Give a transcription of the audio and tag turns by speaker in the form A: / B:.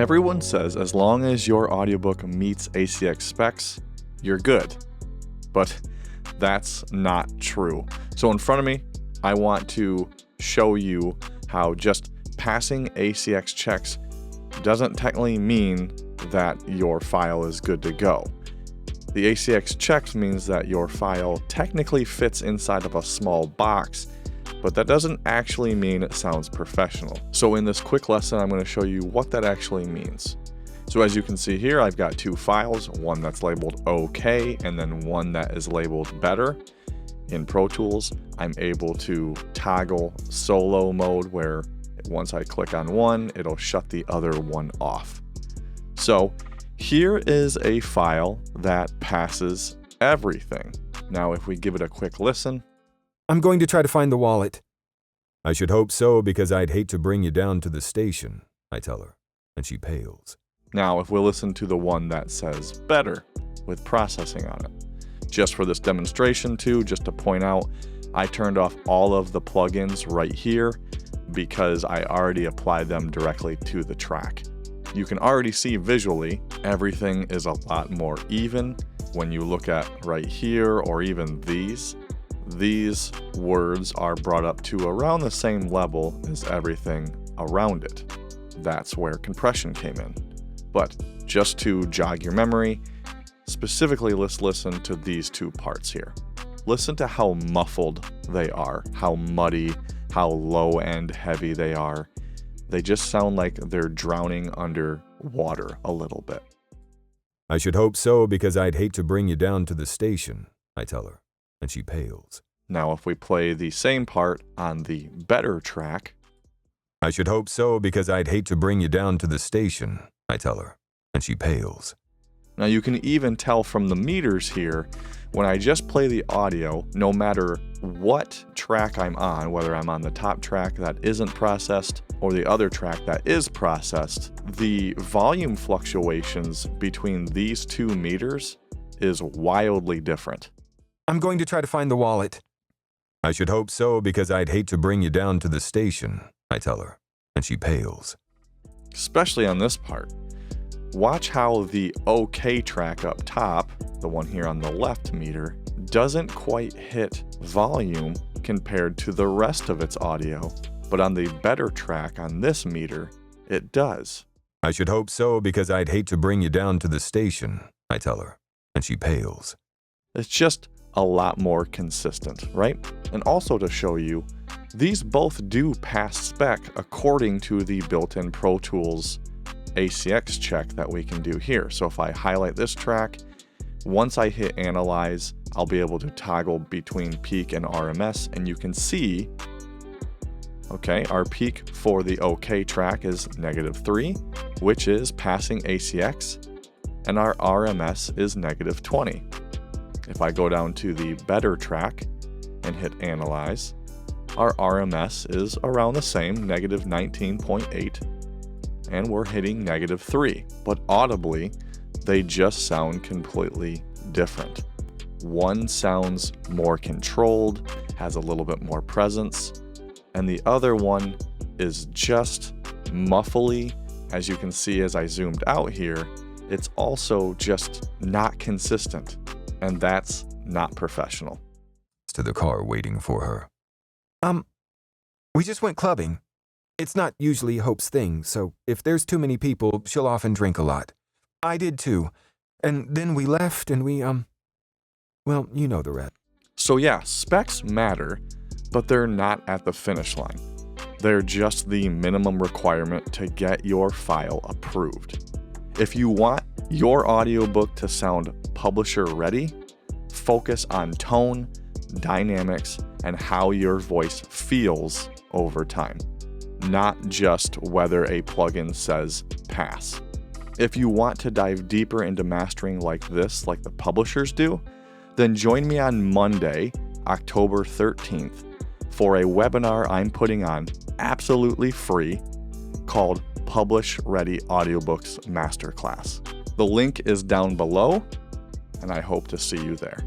A: Everyone says as long as your audiobook meets ACX specs, you're good. But that's not true. So in front of me, I want to show you how just passing ACX checks doesn't technically mean that your file is good to go. The ACX checks means that your file technically fits inside of a small box, but that doesn't actually mean it sounds professional. So in this quick lesson, I'm going to show you what that actually means. So as you can see here, I've got two files, one that's labeled OK and then one that is labeled better. In Pro Tools, I'm able to toggle solo mode where once I click on one, it'll shut the other one off. So here is a file that passes everything. Now, if we give it a quick listen.
B: I'm going to try to find the wallet. I should hope so, because I'd hate to bring you down to the station, I tell her, and she pales.
A: Now, if we listen to the one that says better with processing on it. Just for this demonstration too, just to point out, I turned off all of the plugins right here because I already applied them directly to the track. You can already see visually, everything is a lot more even. When you look at right here or even these words are brought up to around the same level as everything around it. That's where compression came in. But just to jog your memory, specifically let's listen to these two parts here. Listen to how muffled they are, how muddy, how low and heavy they are. They just sound like they're drowning under water a little bit.
B: I should hope so, because I'd hate to bring you down to the station, I tell her, and she pales.
A: Now if we play the same part on the better track.
B: I should hope so, because I'd hate to bring you down to the station, I tell her, and she pales.
A: Now you can even tell from the meters here, when I just play the audio, no matter what track I'm on, whether I'm on the top track that isn't processed or the other track that is processed, the volume fluctuations between these two meters is wildly different.
B: I'm going to try to find the wallet. I should hope so, because I'd hate to bring you down to the station, I tell her, and she pales.
A: Especially on this part. Watch how the OK track up top, the one here on the left meter, doesn't quite hit volume compared to the rest of its audio, but on the better track on this meter, it does.
B: I should hope so, because I'd hate to bring you down to the station, I tell her, and she pales.
A: It's just a lot more consistent, right? And also to show you, these both do pass spec according to the built-in Pro Tools ACX check that we can do here. So if I highlight this track, once I hit analyze, I'll be able to toggle between peak and RMS, and you can see, okay, our peak for the OK track is -3, which is passing ACX, and our RMS is -20. If I go down to the better track and hit analyze, our RMS is around the same, -19.8, and we're hitting -3. But audibly, they just sound completely different. One sounds more controlled, has a little bit more presence, and the other one is just muffly. As you can see as I zoomed out here, it's also just not consistent, and that's not professional.
B: To the car waiting for her. We just went clubbing. It's not usually Hope's thing, so if there's too many people, she'll often drink a lot. I did too. And then we left and we, well, you know the rest.
A: So yeah, specs matter, but they're not at the finish line. They're just the minimum requirement to get your file approved. If you want your audiobook to sound publisher ready, focus on tone, dynamics, and how your voice feels over time, not just whether a plugin says pass. If you want to dive deeper into mastering like this, like the publishers do, then join me on Monday, October 13th, for a webinar I'm putting on absolutely free called Publish Ready Audiobooks Masterclass. The link is down below, and I hope to see you there.